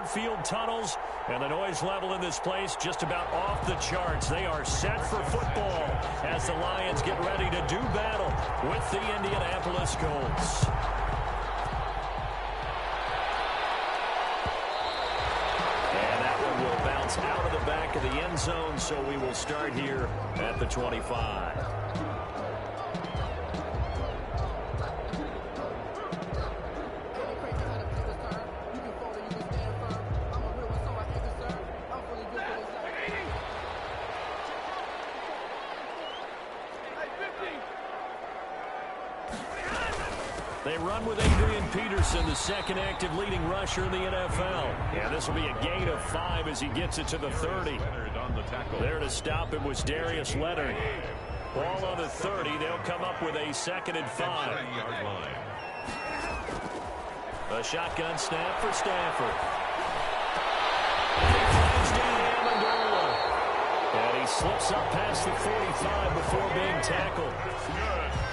midfield tunnels, and the noise level in this place just about off the charts. They are set for football as the Lions get ready to do battle with the Indianapolis Colts. And that one will bounce out of the back of the end zone, so we will start here at the 25. They run with Adrian Peterson, the second active leading rusher in the NFL. Yeah, this will be a gain of 5 as he gets it to the 30. There to stop him was Darius Leonard. Ball on the 30. They'll come up with a 2nd and 5. A shotgun snap for Stafford. He flies down Amendola. And he slips up past the 45 before being tackled. Good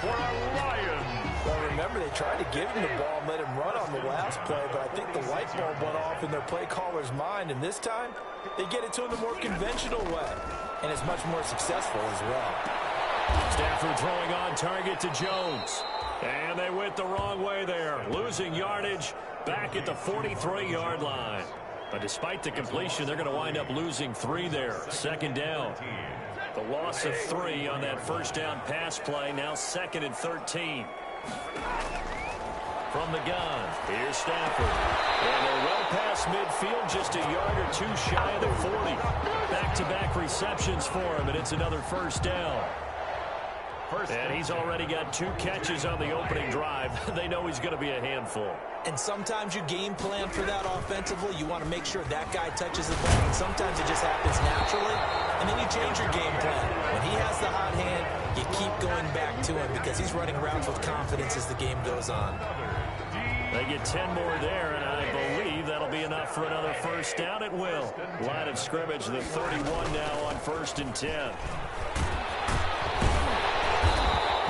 for a Lion. Well, remember, they tried to give him the ball and let him run on the last play, but I think the light bulb went off in their play caller's mind, and this time, they get it to him the more conventional way, and it's much more successful as well. Stafford throwing on target to Jones. And they went the wrong way there, losing yardage back at the 43-yard line. But despite the completion, they're going to wind up losing 3 there. 2nd down. The loss of 3 on that first down pass play, now 2nd and 13. From the gun, here's Stafford. And they're well past midfield, just a yard or 2 shy of the 40. Back-to-back receptions for him, and it's another first down. And he's already got 2 catches on the opening drive. They know he's going to be a handful. And sometimes you game plan for that offensively. You want to make sure that guy touches the ball. And sometimes it just happens naturally. And then you change your game plan. When he has the hot hand, you keep going back to him because he's running routes with confidence as the game goes on. They get 10 more there, and I believe that'll be enough for another first down. It will. Line of scrimmage, the 31 now on 1st and 10.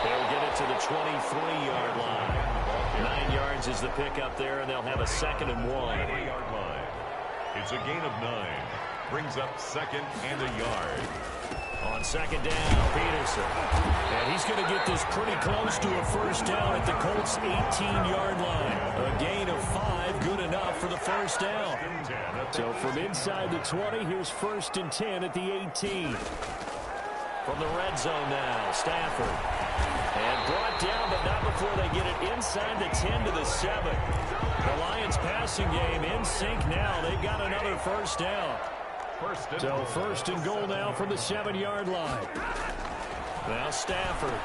They'll get it to the 23-yard line. 9 yards is the pickup there, and they'll have a 2nd and 1. It's a gain of 9. Brings up 2nd and a yard. On 2nd down, Peterson. And he's going to get this pretty close to a first down at the Colts' 18-yard line. A gain of 5, good enough for the first down. So from inside the 20, here's 1st and 10 at the 18. From the red zone now, Stafford. And brought down, but not before they get it inside the 10 to the 7. The Lions passing game in sync now. They've got another first down. So 1st and goal now from the 7-yard line. Now Stafford.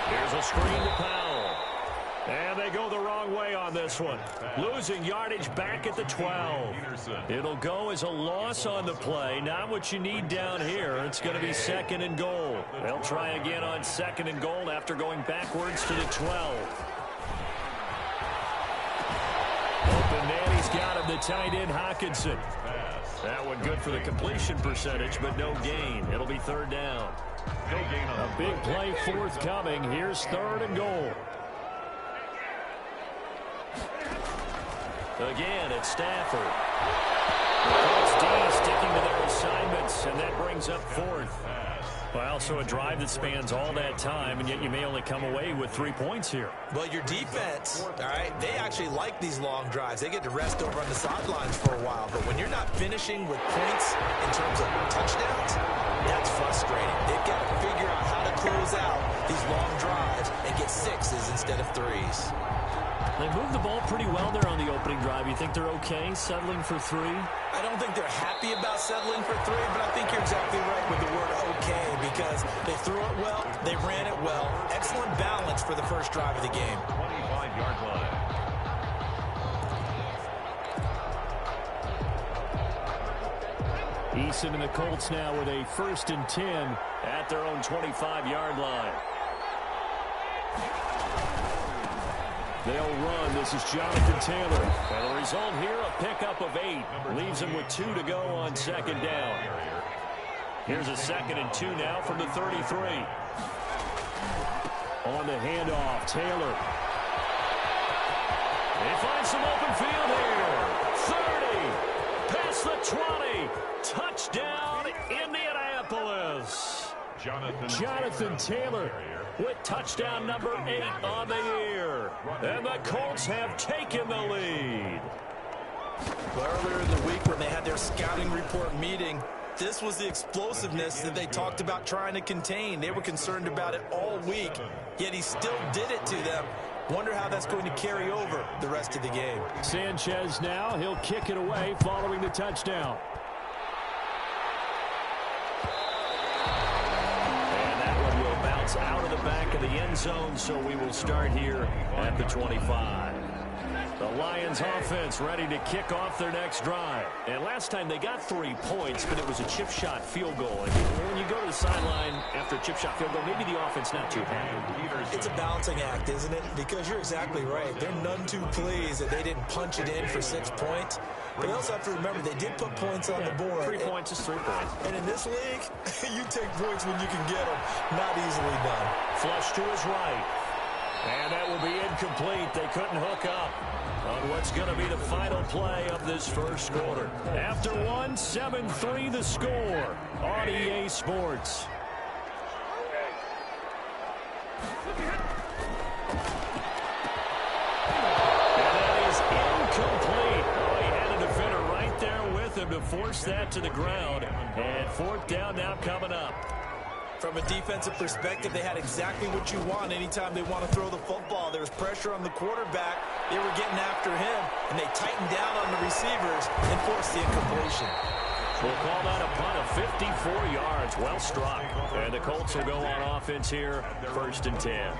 Here's a screen to Powell. And they go the wrong way on this one. Losing yardage back at the 12. It'll go as a loss on the play. Not what you need down here. It's going to be 2nd and goal. They'll try again on 2nd and goal after going backwards to the 12. Open man, he's got him, the tight end Hockenson. That one good for the completion percentage, but no gain. It'll be 3rd down. A big play forthcoming. Here's 3rd and goal. Again, it's Stafford. Colts D sticking to their assignments, and that brings up 4th. Well, so a drive that spans all that time, and yet you may only come away with 3 points here. Well, your defense, all right, they actually like these long drives. They get to rest over on the sidelines for a while. But when you're not finishing with points in terms of touchdowns, that's frustrating. They've got to figure out how to close out these long drives and get 6s instead of 3s. They moved the ball pretty well there on the opening drive. You think they're okay settling for 3? I don't think they're happy about settling for 3, but I think you're exactly right with the word okay because they threw it well, they ran it well. Excellent balance for the first drive of the game. 25-yard line. Eason and the Colts now with a 1st and 10 at their own 25-yard line. They'll run. This is Jonathan Taylor. And the result here, a pickup of 8. Leaves him with 2 to go on 2nd down. Here's a 2nd and 2 now from the 33. On the handoff, Taylor. They find some open field here. 30. Jonathan Taylor with touchdown number 8 on the year. And the Colts have taken the lead. Well, earlier in the week when they had their scouting report meeting, this was the explosiveness that they talked about trying to contain. They were concerned about it all week, yet he still did it to them. Wonder how that's going to carry over the rest of the game. Sanchez now, he'll kick it away following the touchdown. And that one will bounce out of the back of the end zone, so we will start here at the 25. The Lions offense ready to kick off their next drive. And last time they got 3 points, but it was a chip shot field goal. And when you go to the sideline after a chip shot field goal, maybe the offense not too happy. It's a balancing act, isn't it? Because you're exactly right. They're none too pleased that they didn't punch it in for 6 points. But you also have to remember they did put points on the board. 3 points is 3 points. And in this league, you take points when you can get them. Not easily done. Flush to his right. And that will be incomplete. They couldn't hook up on what's going to be the final play of this first quarter. After one, 7-3 the score on EA Sports. And that is incomplete. Oh, he had a defender right there with him to force that to the ground. And 4th down now coming up. From a defensive perspective, they had exactly what you want anytime they want to throw the football. There was pressure on the quarterback. They were getting after him, and they tightened down on the receivers and forced the incompletion. We'll call that a punt of 54 yards. Well struck. And the Colts will go on offense here, 1st and 10.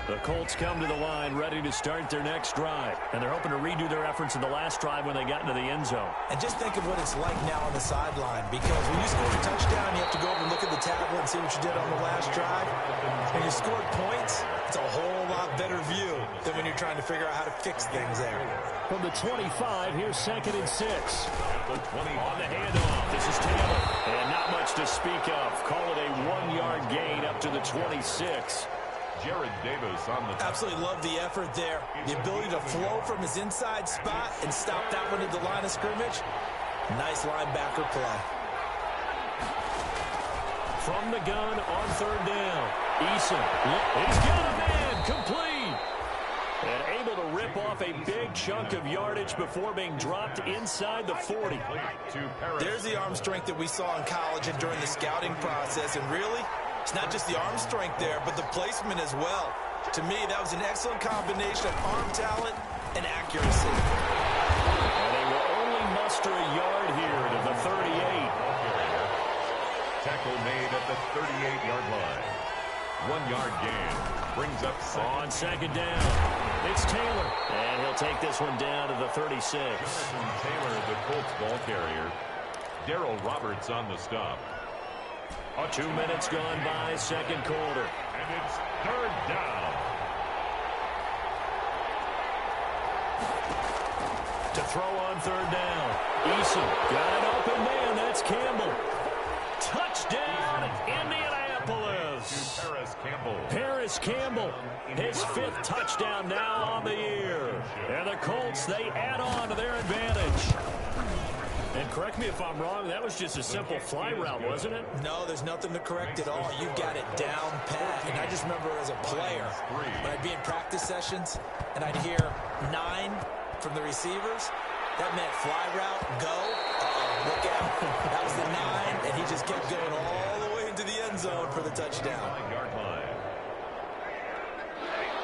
The Colts come to the line ready to start their next drive. And they're hoping to redo their efforts in the last drive when they got into the end zone. And just think of what it's like now on the sideline. Because when you score a touchdown, you have to go over and look at the tablet and see what you did on the last drive. When you scored points, it's a whole lot better view than when you're trying to figure out how to fix things there. From the 25, here's 2nd and 6. On the handoff, this is Taylor. And not much to speak of. Call it a 1-yard gain up to the 26. Jared Davis on the top. Absolutely love the effort there. The ability to flow from his inside spot and stop that one at the line of scrimmage. Nice linebacker play. From the gun on 3rd down. Eason. He's got a man. Complete. And able to rip off a big chunk of yardage before being dropped inside the 40. There's the arm strength that we saw in college and during the scouting process. And really, it's not just the arm strength there, but the placement as well. To me, that was an excellent combination of arm talent and accuracy. And they will only muster a yard here to the 38. Tackle made at the 38-yard line. 1-yard gain. Brings up on 2nd down. It's Taylor. And he'll take this one down to the 36. Taylor, the Colts ball carrier. Darrell Roberts on the stop. 2 minutes gone by, 2nd quarter. And it's 3rd down. To throw on 3rd down. Eason got an open man. That's Campbell. Touchdown, Indianapolis. Paris Campbell, his 5th touchdown now on the year. And the Colts, they add on to their advantage. And correct me if I'm wrong, that was just a simple fly route, wasn't it? No, there's nothing to correct at all. You've got it down pat. And I just remember as a player, when I'd be in practice sessions and I'd hear 9 from the receivers, that meant fly route, go, look out. That was the 9, and he just kept going all the way into the end zone for the touchdown.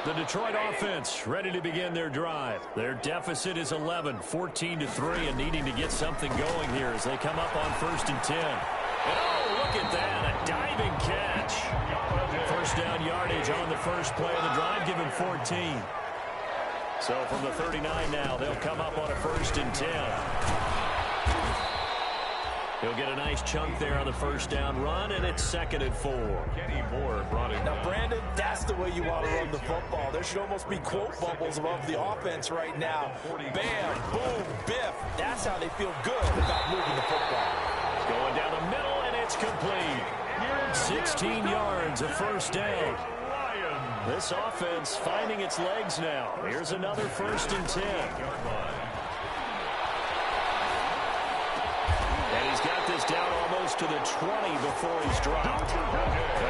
The Detroit offense ready to begin their drive. Their deficit is 11, 14-3, and needing to get something going here as they come up on 1st and 10. And oh, look at that, a diving catch. 1st down yardage on the first play of the drive, give him 14. So from the 39 now, they'll come up on a 1st and 10. He'll get a nice chunk there on the 1st down run, and it's 2nd and 4. Kenny Moore brought it. Now, Brandon, that's the way you want to run the football. There should almost be quote bubbles above the offense right now. Bam, boom, biff. That's how they feel good about moving the football. Going down the middle, and it's complete. 16 yards, a 1st down. This offense finding its legs now. Here's another 1st and 10. And he's got this down almost to the 20 before he's dropped.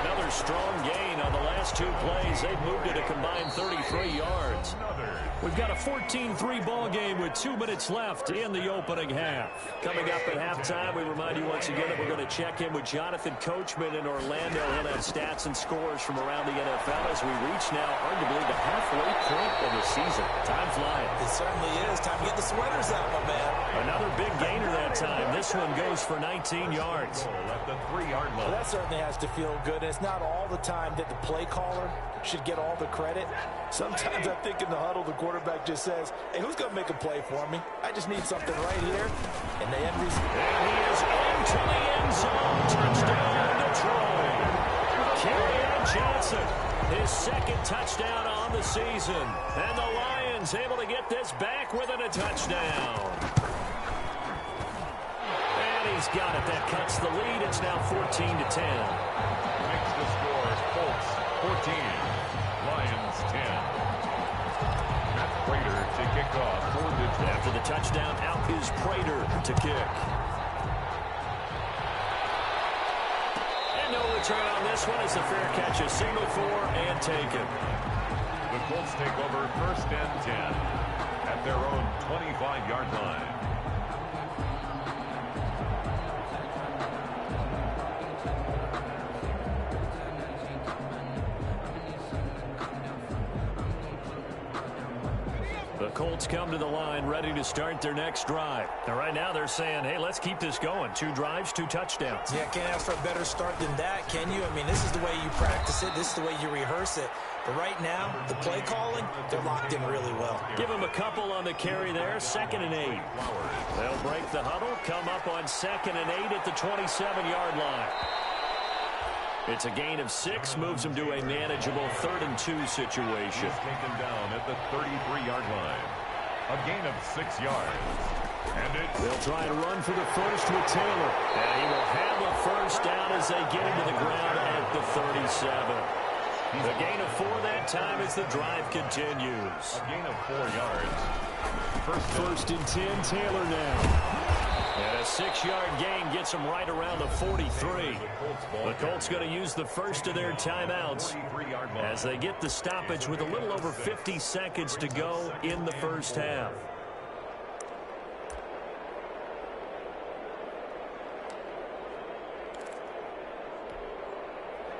Another strong gain on the last 2 plays. They've moved it a combined 33 yards. We've got a 14-3 ball game with 2 minutes left in the opening half. Coming up at halftime, we remind you once again that we're going to check in with Jonathan Coachman in Orlando. He'll have stats and scores from around the NFL as we reach now arguably the halfway point of the season. Time flying. It certainly is. Time to get the sweaters out, my man. Another big gainer that time. This one goes for 19 yards. At the 3-yard line. Well, that certainly has to feel good. It's not all the time that the play caller should get all the credit. Sometimes I think in the huddle, the quarterback just says, hey, who's going to make a play for me? I just need something right here. And the end result. And he is into the end zone. Touchdown, Detroit. Kerryon Johnson, his second touchdown on the season. And the Lions able to get this back within a touchdown. And he's got it. That cuts the lead. It's now 14-10. Makes the score. Colts 14. Lions 10. Matt Prater to kick off for Detroit. After the touchdown, out is Prater to kick. And no return on this one. It's a fair catch, a single for and taken. The Colts take over 1st and 10 at their own 25-yard line. The Colts come to the line ready to start their next drive. And right now they're saying, hey, let's keep this going. 2 drives, 2 touchdowns. Yeah, can't ask for a better start than that, can you? I mean, this is the way you practice it. This is the way you rehearse it. But right now, the play calling, they're locked in really well. Give them a couple on the carry there. 2nd and 8. They'll break the huddle, come up on 2nd and 8 at the 27-yard line. It's a gain of 6, moves them to a manageable 3rd and 2 situation. He's taken down at the 33-yard line. A gain of 6 yards. And they'll try to run for the first with Taylor. And he will have a first down as they get him to the ground at the 37. The gain of 4 that time as the drive continues. A gain of 4 yards. First and 10, Taylor now. And a 6-yard gain gets them right around the 43. The Colts going to use the first of their timeouts as they get the stoppage with a little over 50 seconds to go in the first half.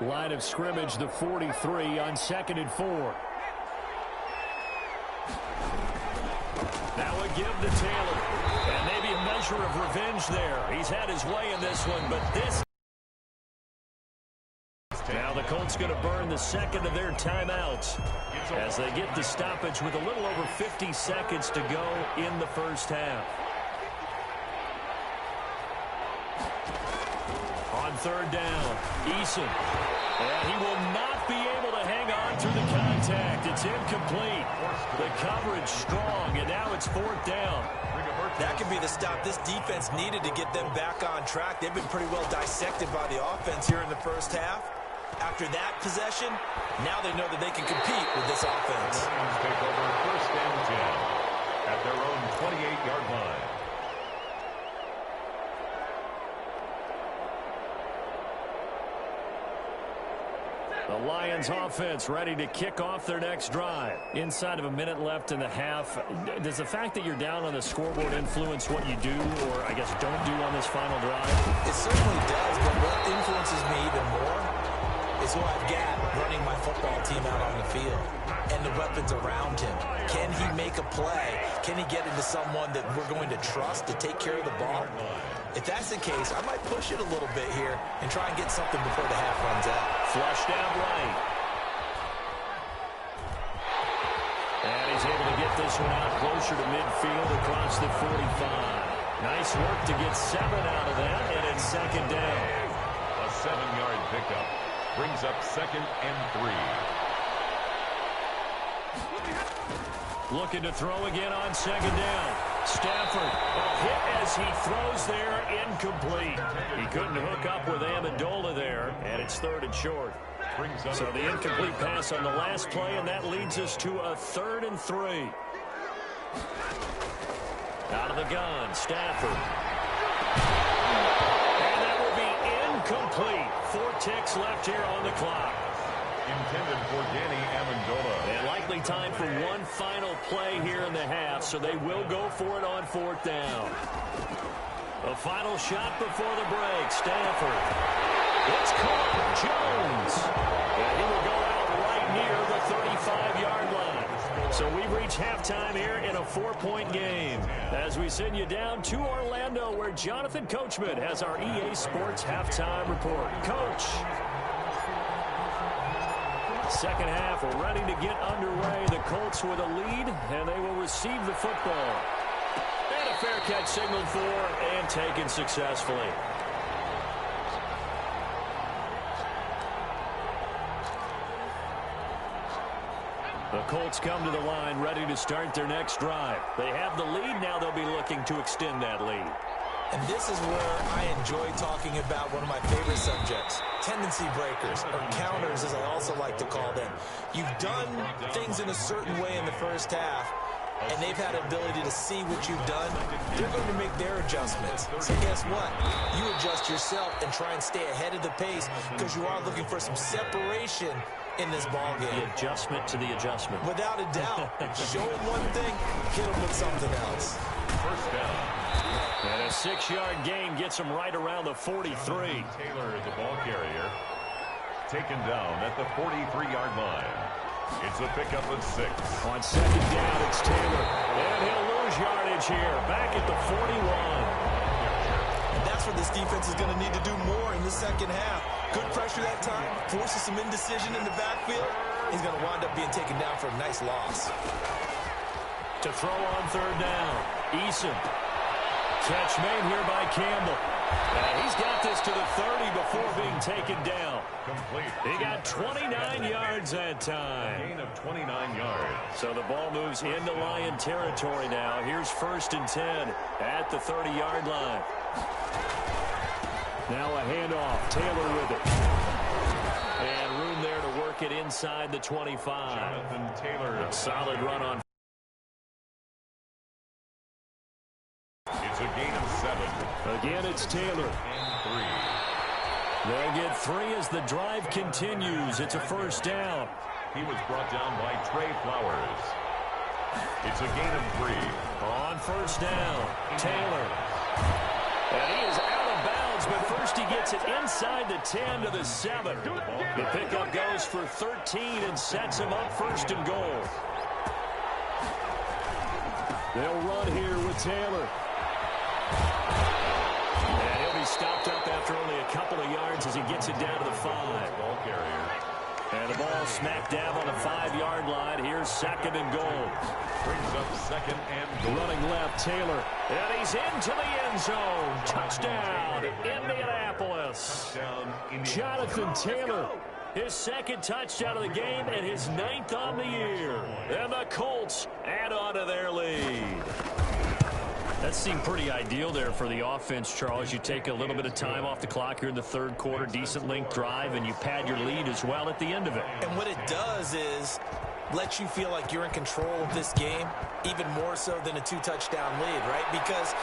Line of scrimmage, the 43 on 2nd and 4. Now a give to Taylor. And maybe a measure of revenge there. He's had his way in this one, but this... Now the Colts going to burn the second of their timeouts as they get the stoppage with a little over 50 seconds to go in the first half. On 3rd down, Eason. And he will not be able to hang on through the contact. It's incomplete. The coverage strong, and now it's 4th down. That could be the stop this defense needed to get them back on track. They've been pretty well dissected by the offense here in the first half. After that possession, now they know that they can compete with this offense. Lions take over 1st and 10 at their own 28-yard line. The Lions offense ready to kick off their next drive. Inside of a minute left in the half, does the fact that you're down on the scoreboard influence what you do or, I guess, don't do on this final drive? It certainly does, but what influences me even more is who I've got running my football team out on the field and the weapons around him. Can he make a play? Can he get into someone that we're going to trust to take care of the ball? If that's the case, I might push it a little bit here and try and get something before the half runs out. Flushed out right. And he's able to get this one out closer to midfield across the 45. Nice work to get 7 out of that, and it's 2nd down. A 7-yard pickup brings up 2nd and 3. Looking to throw again on 2nd down. Stafford, a hit as he throws there, incomplete. He couldn't hook up with Amendola there, and it's 3rd and short. So the incomplete pass on the last play, and that leads us to a 3rd and 3. Out of the gun, Stafford. And that will be incomplete. 4 ticks left here on the clock. Intended for Danny Amendola. And likely time for one final play here in the half, so they will go for it on 4th down. A final shot before the break. Stanford. It's caught. Jones. And he will go out right near the 35-yard line. So we've reached halftime here in a 4-point game. As we send you down to Orlando, where Jonathan Coachman has our EA Sports halftime report. Coach. Second half ready to get underway. The Colts with a lead, and they will receive the football. And a fair catch signaled for and taken successfully. The Colts come to the line ready to start their next drive. They have the lead. Now they'll be looking to extend that lead. And this is where I enjoy talking about one of my favorite subjects, tendency breakers, or counters as I also like to call them. You've done things in a certain way in the first half, and they've had an ability to see what you've done. They're going to make their adjustments. So guess what? You adjust yourself and try and stay ahead of the pace because you are looking for some separation in this ball game. The adjustment to the adjustment. Without a doubt. Show him one thing, hit him with something else. First down. And a 6-yard gain gets him right around the 43. Taylor is the ball carrier. Taken down at the 43-yard line. It's a pickup of 6. On 2nd down, it's Taylor. And he'll lose yardage here. Back at the 41. And that's what this defense is going to need to do more in the second half. Good pressure that time. Forces some indecision in the backfield. He's going to wind up being taken down for a nice loss. To throw on 3rd down. Eason. Catch made here by Campbell. And he's got this to the 30 before being taken down. Complete. He got 29 yards that time. Gain of 29 yards. So the ball moves into Lion territory now. Here's 1st and 10 at the 30-yard line. Now a handoff. Taylor with it. And room there to work it inside the 25. Jonathan Taylor. A solid run on. It's a gain of 7. Again, it's Taylor. And 3. They'll get 3 as the drive continues. It's a 1st down. He was brought down by Trey Flowers. It's a gain of 3. On 1st down, Taylor. And he is out of bounds, but first he gets it inside the 10 to the 7. The pickup goes for 13 and sets him up 1st and goal. They'll run here with Taylor. And he'll be stopped up after only a couple of yards as he gets it down to the 5. Ball carrier. And the ball smack dab on the 5-yard line. Here's 2nd and goal. Brings up 2nd and goal. Running left, Taylor. And he's into the end zone. Touchdown, Indianapolis. Touchdown, Indianapolis. Jonathan Taylor, his 2nd touchdown of the game and his 9th on the year. And the Colts add on to their lead. That seemed pretty ideal there for the offense, Charles. You take a little bit of time off the clock here in the 3rd quarter, decent length drive, and you pad your lead as well at the end of it. And what it does is let you feel like you're in control of this game, even more so than a 2-touchdown lead, right? Because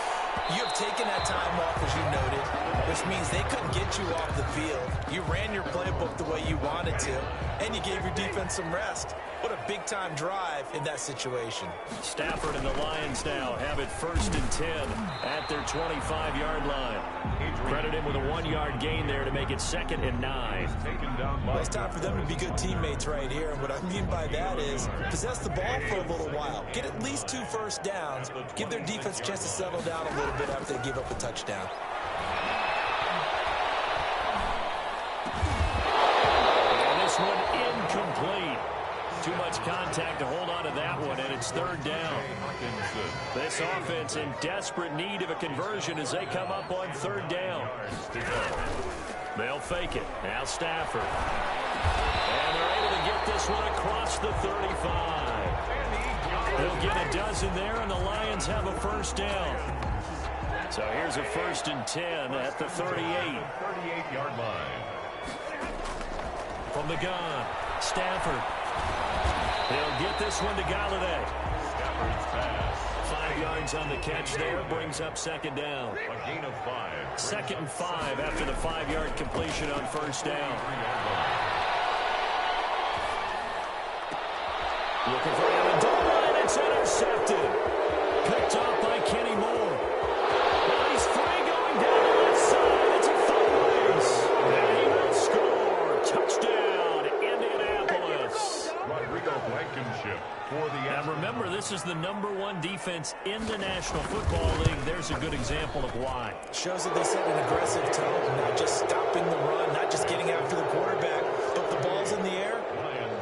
you have taken that time off, as you noted, which means they couldn't get you off the field. You ran your playbook the way you wanted to, and you gave your defense some rest. What a big-time drive in that situation. Stafford and the Lions now have it 1st and 10 at their 25-yard line. Credit him with a 1-yard gain there to make it 2nd and 9. Well, it's time for them to be good teammates right here. And what I mean by that is possess the ball for a little while. Get at least 2 first downs. Give their defense a chance to settle down a little bit after they give up a touchdown. And this one incomplete. Too much contact to hold on to that one, and it's 3rd down. This offense in desperate need of a conversion as they come up on 3rd down. They'll fake it. Now Stafford. And they're able to get this one across the 35. They'll get a dozen there, and the Lions have a 1st down. So here's a 1st and 10 at the 38. 38-yard line. From the gun, Stafford. They'll get this one to Galladay. Stafford's pass. 5 yards on the catch there. Brings up second down. A gain of 5. 2nd and 5 after the 5-yard completion on first down. Looking for Amendola, and it's intercepted. Picked off by Kenny Moore. Now he's free going down the left side. It's a foot-race. And he will score. Touchdown, Indianapolis. Rodrigo Blankenship for the... And remember, this is the #1 defense in the National Football League. There's a good example of why. Shows that they set an aggressive tone, not just stopping the run, not just getting after the quarterback, but the ball's in the air.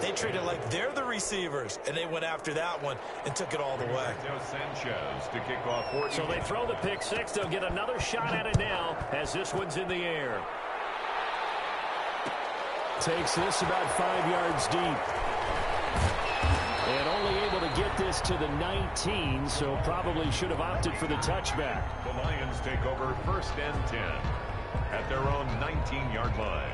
They treat it like they're the receivers, and they went after that one and took it all the way. Sanchez to kick off 14. So they throw the pick six. They'll get another shot at it now as this one's in the air. Takes this about 5 yards deep. And only able to get this to the 19, so probably should have opted for the touchback. The Lions take over 1st and 10 at their own 19-yard line.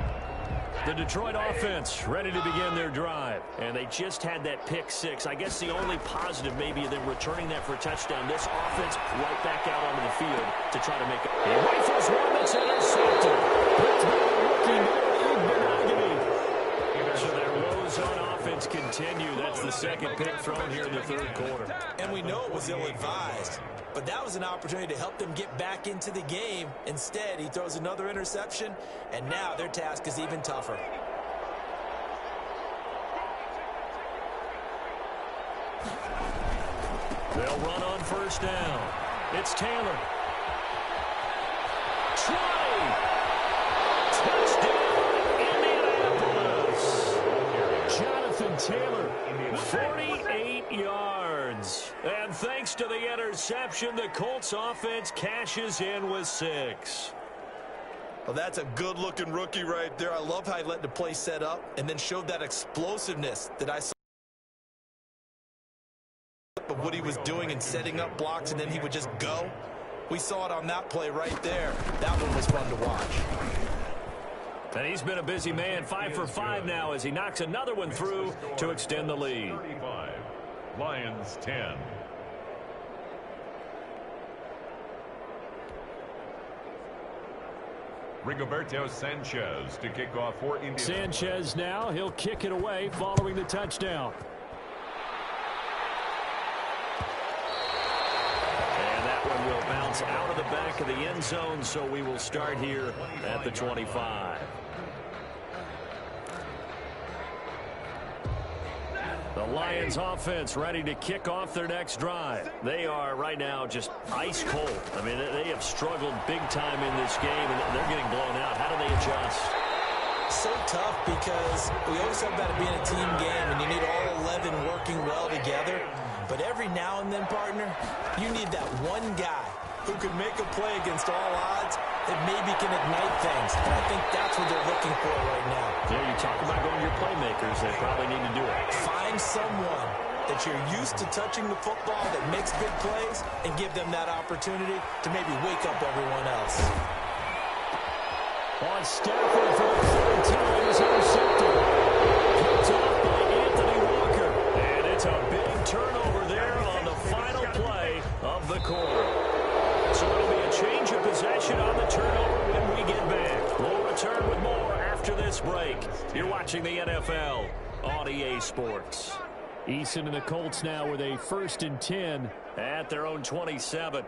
The Detroit offense ready to begin their drive. And they just had that pick six. I guess the only positive maybe of them returning that for a touchdown. This offense right back out onto the field to try to make it. He rifles one that's intercepted. Picked by the rookie, so their woes on offense continue. That's the second pick thrown here in the 3rd quarter. And we know it was ill-advised, but that was an opportunity to help them get back into the game. Instead, he throws another interception, and now their task is even tougher. They'll run on first down. It's Taylor. Try! Touchdown, Indianapolis! Jonathan Taylor, 48 yards. And thanks to the interception, the Colts offense cashes in with 6. Well, that's a good-looking rookie right there. I love how he let the play set up and then showed that explosiveness that I saw of what he was doing and setting up blocks, and then he would just go. We saw it on that play right there. That one was fun to watch. And he's been a busy man, 5 for 5 now as he knocks another one through to extend the lead. 35, Lions 10. Rigoberto Sanchez to kick off for Indiana. Sanchez now, he'll kick it away following the touchdown. And that one will bounce out of the back of the end zone, so we will start here at the 25. The Lions offense ready to kick off their next drive. They are right now just ice cold. I mean, they have struggled big time in this game, and they're getting blown out. How do they adjust? So tough because we always talk about it being a team game, and you need all 11 working well together. But every now and then, partner, you need that one guy who can make a play against all odds that maybe can ignite things. And I think that's what they're looking for right now. Yeah, you talk about going to your playmakers. They probably need to do it. Find someone that you're used to touching the football that makes big plays and give them that opportunity to maybe wake up everyone else. On Stafford for the 3rd time is intercepted. Picked off by Anthony Walker. And it's a big turnover there on the final play of the quarter. So it'll be a change of possession on the turnover when we get back. We'll return with more after this break. You're watching the NFL on EA Sports. Eason and the Colts now with a 1st and 10 at their own 27.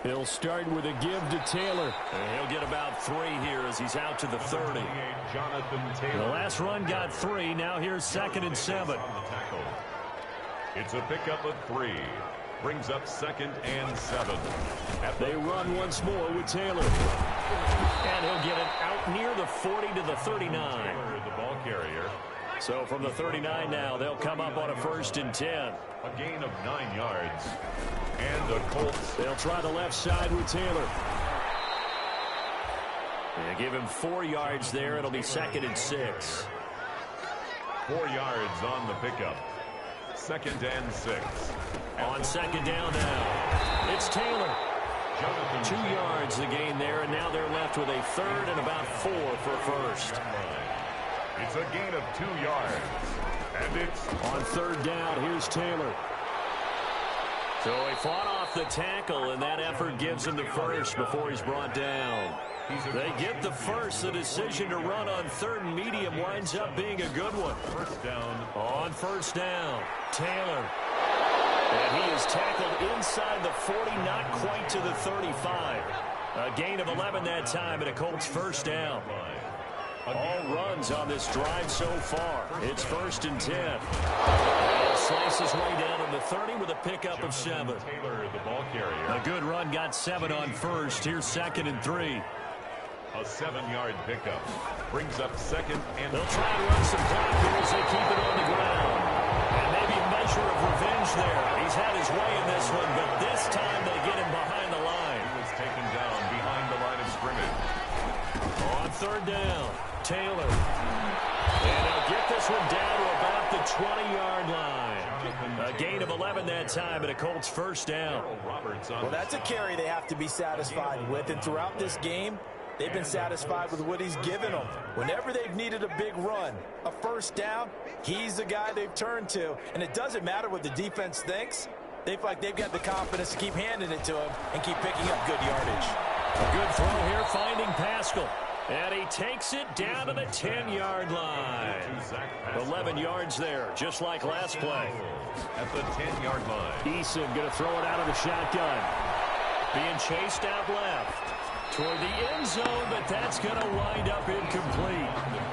He'll start with a give to Taylor. And he'll get about 3 here as he's out to the 30. The last run got 3. Now here's 2nd and 7. It's a pickup of 3. Brings up 2nd and 7. They run once more with Taylor. And he'll get it out near the 40 to the 39. The ball carrier. So from the 39 now, they'll come up on a 1st and 10. A gain of 9 yards. And the Colts. They'll try the left side with Taylor. They give him 4 yards there. It'll be 2nd and 6. 4 yards on the pickup. 2nd and 6. On 2nd down now, it's Taylor. 2 yards the gain there, and now they're left with a 3rd and about 4 for 1st. It's a gain of 2 yards. And it's on 3rd down. Here's Taylor. So he fought off the tackle, and that effort gives him the first before he's brought down. They get the first. The decision to run on 3rd and medium winds up being a good one. First down. On first down, Taylor. And he is tackled inside the 40, not quite to the 35. A gain of 11 that time, and a Colts first down. All runs on this drive so far. It's 1st and 10. And slices way down on the 30 with a pickup of 7. Taylor, the ball carrier. A good run, got 7 on first. Here's 2nd and 3. A 7-yard pickup. Brings up 2nd and... They'll try and run some clock here as they keep it on the ground. And maybe a measure of revenge there. He's had his way in this one, but this time they get him behind the line. He was taken down behind the line of scrimmage. On 3rd down, Taylor. And they'll get this one down to about the 20-yard line. A gain of 11 that time, and a Colts first down. Well, that's a carry they have to be satisfied with, and throughout this game, they've been satisfied with what he's given them. Whenever they've needed a big run, a first down, he's the guy they've turned to. And it doesn't matter what the defense thinks. They feel like they've got the confidence to keep handing it to him and keep picking up good yardage. A good throw here, finding Pascal. And he takes it down to the 10-yard line. 11 yards there, just like last play. At the 10-yard line. Eason going to throw it out of the shotgun. Being chased out left. Toward the end zone, but that's going to wind up incomplete.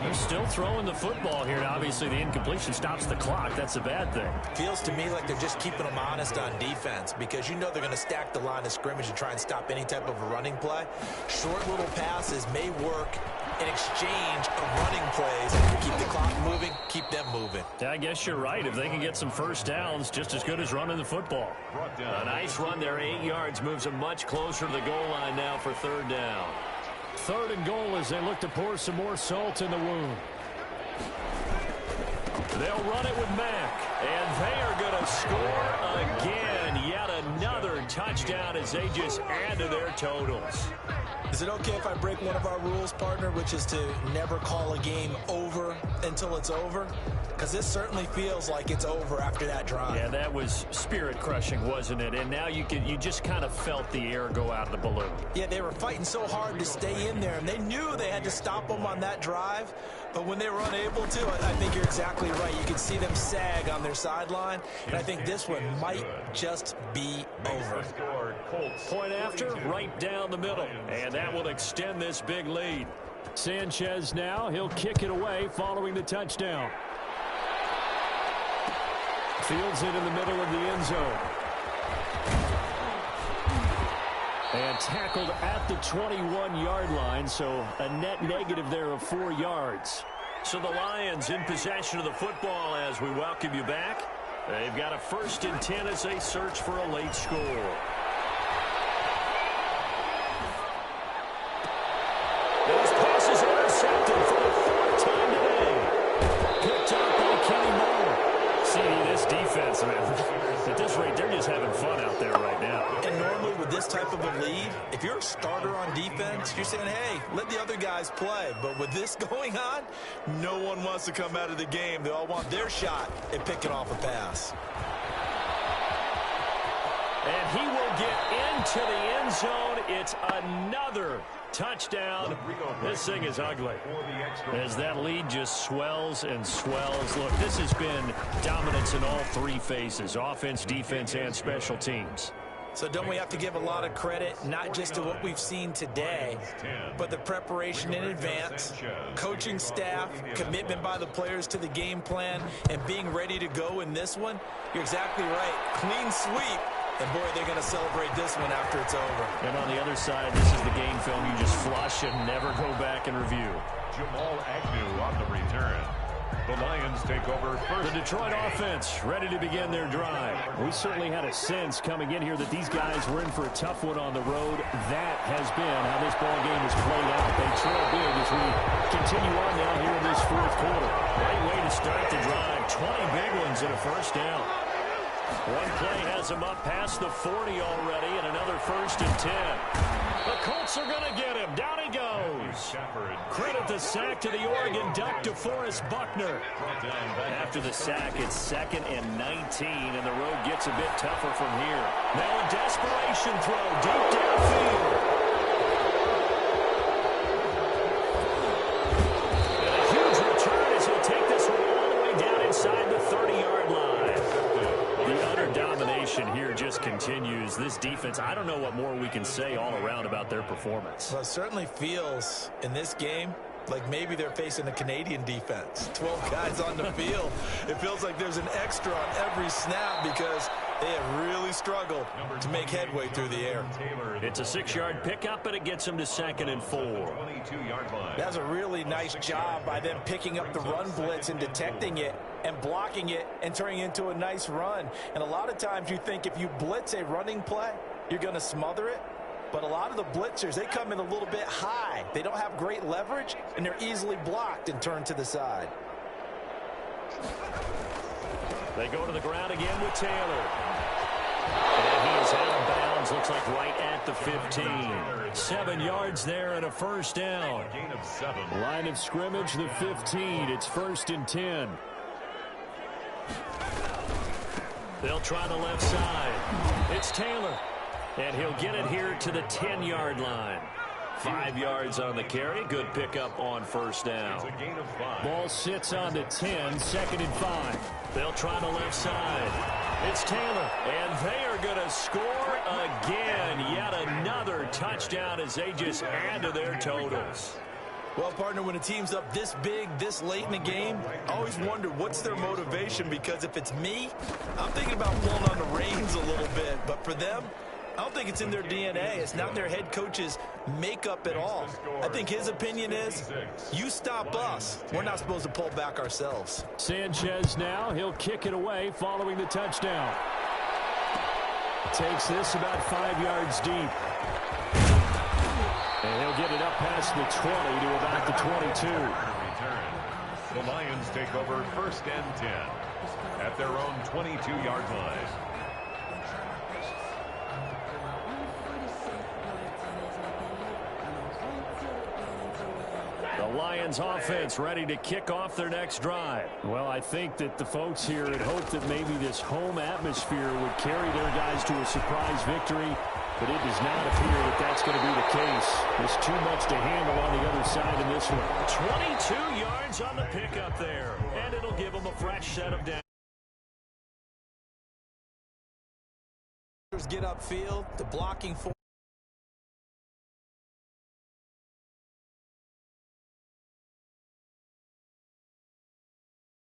He's still throwing the football here. Obviously, the incompletion stops the clock. That's a bad thing. Feels to me like they're just keeping them honest on defense because you know they're going to stack the line of scrimmage and try and stop any type of a running play. Short little passes may work in exchange of running plays. Keep the clock moving, keep them moving. I guess you're right. If they can get some first downs, just as good as running the football. A nice run there, 8 yards, moves them much closer to the goal line now for 3rd down. 3rd and goal as they look to pour some more salt in the wound. They'll run it with Mack, and they are going to score again. Yet another touchdown as they just add to their totals. Is it okay if I break one of our rules, partner, which is to never call a game over until it's over? Because this certainly feels like it's over after that drive. Yeah, that was spirit-crushing, wasn't it? And now you just kind of felt the air go out of the balloon. Yeah, they were fighting so hard to stay in there, and they knew they had to stop them on that drive. But when they were unable to, I think you're exactly right. You could see them sag on their sideline, and I think this one might just be over. Point after, right down the middle. And that will extend this big lead. Sanchez now, he'll kick it away following the touchdown. Fields it in the middle of the end zone. And tackled at the 21-yard line, so a net negative there of 4 yards. So the Lions in possession of the football as we welcome you back. They've got a 1st and 10 as they search for a late score. Those passes intercepted for the 4th time today. Picked up by Kenny Moore. See, this defense, man, at this rate, they're just having fun out there right now. And normally with this type of a lead, if you're a starter on defense, you're saying, hey, let the other guys play. But with this going on, no one wants to come out of the game. They all want their shot at picking off a pass. And he will get into the end zone. It's another touchdown. This thing is ugly as that lead just swells and swells. Look, this has been dominance in all 3 phases, offense, defense, and special teams. So don't we have to give a lot of credit, not just to what we've seen today, but the preparation in advance, coaching staff, commitment by the players to the game plan, and being ready to go in this one? You're exactly right. Clean sweep. And, boy, they're going to celebrate this one after it's over. And on the other side, this is the game film you just flush and never go back and review. Jamal Agnew on the return. The Lions take over first. The Detroit offense ready to begin their drive. We certainly had a sense coming in here that these guys were in for a tough one on the road. That has been how this ball game has played out. They trail big as we continue on now here in this 4th quarter. Great way to start the drive. 20 big ones and a first down. One play has him up past the 40 already, and another 1st and 10. The Colts are going to get him. Down he goes. Credit the sack to the Oregon Duck, DeForest Buckner. After the sack, it's 2nd and 19, and the road gets a bit tougher from here. Now a desperation throw deep downfield. And a huge return as he'll take this one all the way down inside the 30-yard line. The utter domination here just continues. This defense, I don't know what more we can say all around about their performance. Well, it certainly feels in this game like maybe they're facing a Canadian defense. 12 guys on the field. It feels like there's an extra on every snap because they have really struggled to make headway through the air. It's a 6-yard pickup, but it gets them to 2nd and 4. That's a really nice job by them picking up the run blitz and detecting it and blocking it and turning it into a nice run. And a lot of times you think if you blitz a running play, you're going to smother it. But a lot of the blitzers, they come in a little bit high. They don't have great leverage, and they're easily blocked and turned to the side. They go to the ground again with Taylor. And he is out of bounds, looks like right at the 15. 7 yards there and a 1st down. Line of scrimmage, the 15. It's 1st and 10. They'll try the left side. It's Taylor. And he'll get it here to the 10-yard line. 5 yards on the carry. Good pickup on 1st down. Ball sits on the 10, 2nd and 5. They'll try the left side. It's Taylor. And they are going to score again. Yet another touchdown as they just add to their totals. Well, partner, when a team's up this big, this late in the game, I always wonder what's their motivation, because if it's me, I'm thinking about pulling on the reins a little bit. But for them, I don't think it's in their DNA. It's not their head coach's makeup at all. I think his opinion is, you stop us. We're not supposed to pull back ourselves. Sanchez now. He'll kick it away following the touchdown. Takes this about 5 yards deep. And he'll get it up past the 20 to about the 22. The Lions take over 1st and 10 at their own 22-yard line. The Lions offense ready to kick off their next drive. Well, I think that the folks here had hoped that maybe this home atmosphere would carry their guys to a surprise victory, but it does not appear that that's going to be the case. There's too much to handle on the other side in this one. 22 yards on the pickup there, and it'll give them a fresh set of downs. Get upfield, the blocking for